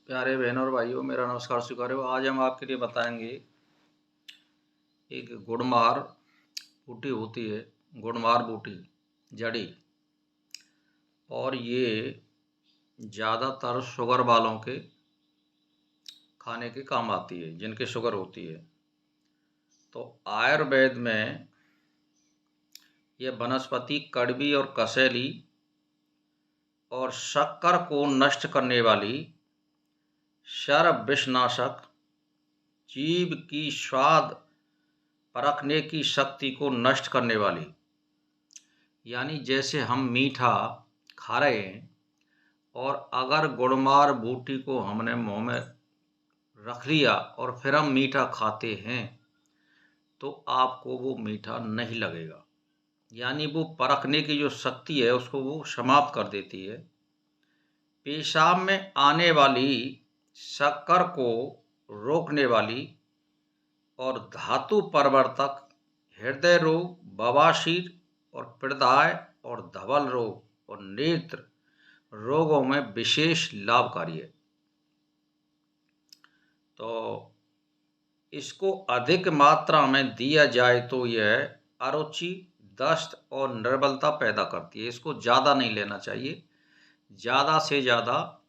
प्यारे बहनों और भाइयों, मेरा नमस्कार स्वीकार हो। आज हम आपके लिए बताएंगे एक गुड़मार बूटी होती है, गुड़मार बूटी जड़ी। और ये ज़्यादातर शुगर वालों के खाने के काम आती है, जिनके शुगर होती है। तो आयुर्वेद में यह वनस्पति कड़वी और कसैली और शक्कर को नष्ट करने वाली, सर्व विषनाशक, जीभ की स्वाद परखने की शक्ति को नष्ट करने वाली, यानी जैसे हम मीठा खा रहे हैं और अगर गुड़मार बूटी को हमने मुंह में रख लिया और फिर हम मीठा खाते हैं तो आपको वो मीठा नहीं लगेगा। यानी वो परखने की जो शक्ति है उसको वो समाप्त कर देती है। पेशाब में आने वाली शक्कर को रोकने वाली और धातु परिवर्तक, हृदय रोग, बवासीर और पित्तदाय और धवल रोग और नेत्र रोगों में विशेष लाभकारी है। तो इसको अधिक मात्रा में दिया जाए तो यह अरुचि, दस्त और निर्बलता पैदा करती है। इसको ज़्यादा नहीं लेना चाहिए, ज़्यादा से ज़्यादा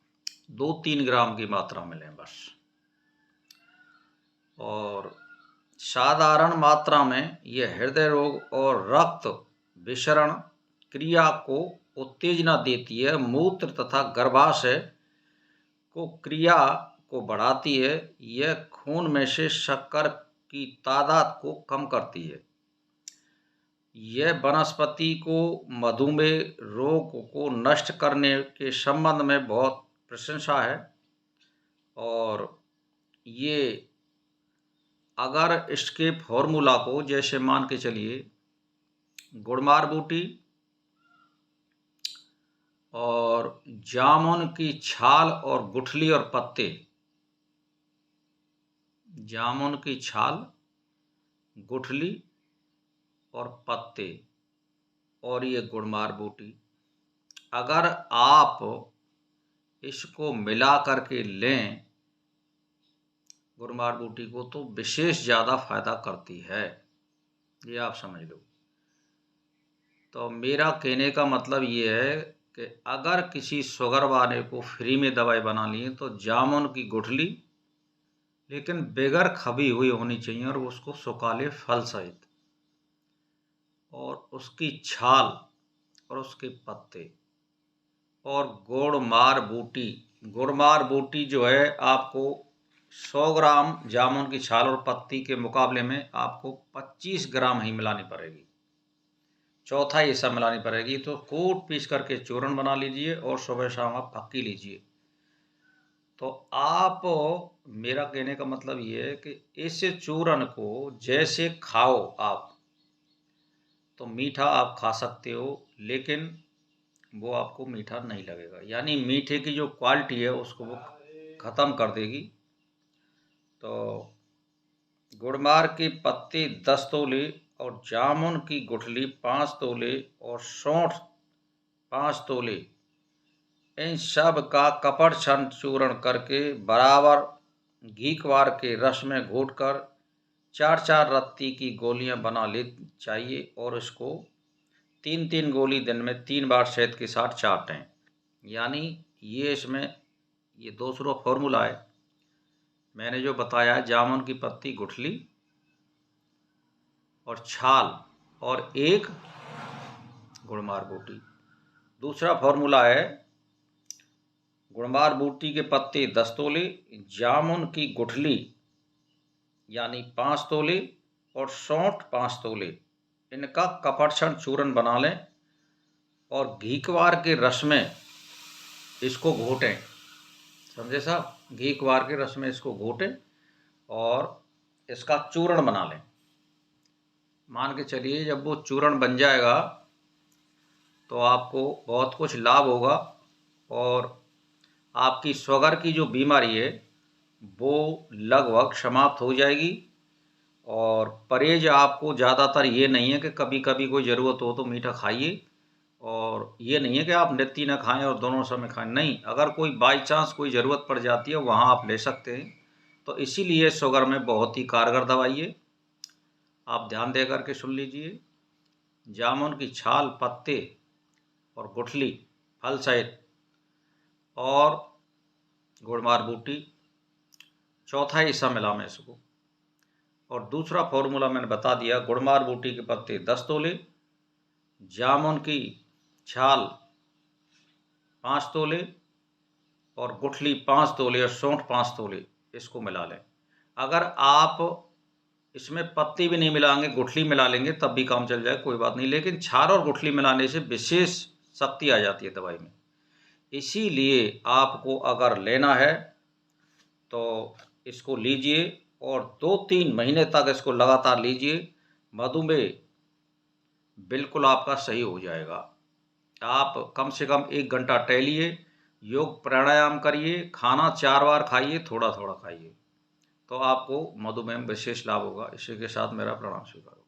2-3 ग्राम की मात्रा में लें बस। और साधारण मात्रा में यह हृदय रोग और रक्त विसरण क्रिया को उत्तेजना देती है, मूत्र तथा गर्भाशय को क्रिया को बढ़ाती है। यह खून में से शक्कर की तादाद को कम करती है। यह वनस्पति को मधुमेह रोग को नष्ट करने के संबंध में बहुत प्रशंसा है। और ये अगर इसके फॉर्मूला को जैसे मान के चलिए, गुड़मार बूटी और जामुन की छाल और गुठली और पत्ते, जामुन की छाल, गुठली और पत्ते और ये गुड़मार बूटी, अगर आप इसको मिला करके लें गुड़मार बूटी को, तो विशेष ज़्यादा फायदा करती है, ये आप समझ लो। तो मेरा कहने का मतलब ये है कि अगर किसी शुगर वाले को फ्री में दवाई बना ली तो जामुन की गुठली, लेकिन बगैर खबी हुई होनी चाहिए, और उसको सुखा ले फल सहित, और उसकी छाल और उसके पत्ते और गुड़मार बूटी। गुड़मार बूटी जो है आपको 100 ग्राम जामुन की छाल और पत्ती के मुकाबले में आपको 25 ग्राम ही मिलानी पड़ेगी, चौथा हिस्सा मिलानी पड़ेगी। तो कूट पीस करके चूर्ण बना लीजिए और सुबह शाम आप फक्की लीजिए। तो आप, मेरा कहने का मतलब ये है कि इस चूर्ण को जैसे खाओ आप, तो मीठा आप खा सकते हो, लेकिन वो आपको मीठा नहीं लगेगा। यानी मीठे की जो क्वालिटी है उसको वो ख़त्म कर देगी। तो गुड़मार के पत्ते 10 तोले और जामुन की गुठली 5 तोले और सौंठ 5 तोले, इन सब का कपड़छन चूर्ण करके बराबर घीक्वार के रस में घोटकर 4-4 रत्ती की गोलियां बना ले चाहिए, और इसको 3-3 गोली दिन में 3 बार शहद के साथ चाटें। यानी ये इसमें ये दूसरा फॉर्मूला है मैंने जो बताया है, जामुन की पत्ती, गुठली और छाल और एक गुड़मार बूटी। दूसरा फॉर्मूला है गुड़मार बूटी के पत्ते 10 तोले, जामुन की गुठली यानी 5 तोले और सौंठ 5 तोले, इनका कपड़छन चूर्ण बना लें और घीक्वार के रस में इसको घोटें। समझे साहब? घीक्वार के रस में इसको घोटें और इसका चूर्ण बना लें। मान के चलिए जब वो चूर्ण बन जाएगा तो आपको बहुत कुछ लाभ होगा, और आपकी शुगर की जो बीमारी है वो लगभग समाप्त हो जाएगी। और परहेज आपको ज़्यादातर ये नहीं है कि कभी कभी कोई ज़रूरत हो तो मीठा खाइए, और ये नहीं है कि आप नित्य न खाएं और दोनों समय खाएं, नहीं, अगर कोई बाई चांस कोई ज़रूरत पड़ जाती है वहाँ आप ले सकते हैं। तो इसीलिए शुगर में बहुत ही कारगर दवाई है। आप ध्यान दे करके सुन लीजिए। जामुन की छाल, पत्ते और गुठली फल सहित और गुड़मार बूटी, चौथा हिस्सा मिला मैं इसको। और दूसरा फॉर्मूला मैंने बता दिया, गुड़मार बूटी के पत्ते 10 तोले, जामुन की छाल 5 तोले और गुठली 5 तोले और सौंठ 5 तोले, इसको मिला लें। अगर आप इसमें पत्ती भी नहीं मिलाएंगे, गुठली मिला लेंगे तब भी काम चल जाए, कोई बात नहीं, लेकिन छाल और गुठली मिलाने से विशेष शक्ति आ जाती है दवाई में। इसीलिए आपको अगर लेना है तो इसको लीजिए और 2-3 महीने तक इसको लगातार लीजिए। मधुमेह बिल्कुल आपका सही हो जाएगा। आप कम से कम 1 घंटा टहलिए, योग प्राणायाम करिए, खाना 4 बार खाइए, थोड़ा-थोड़ा खाइए, तो आपको मधुमेह में विशेष लाभ होगा। इसी के साथ मेरा प्रणाम स्वीकार।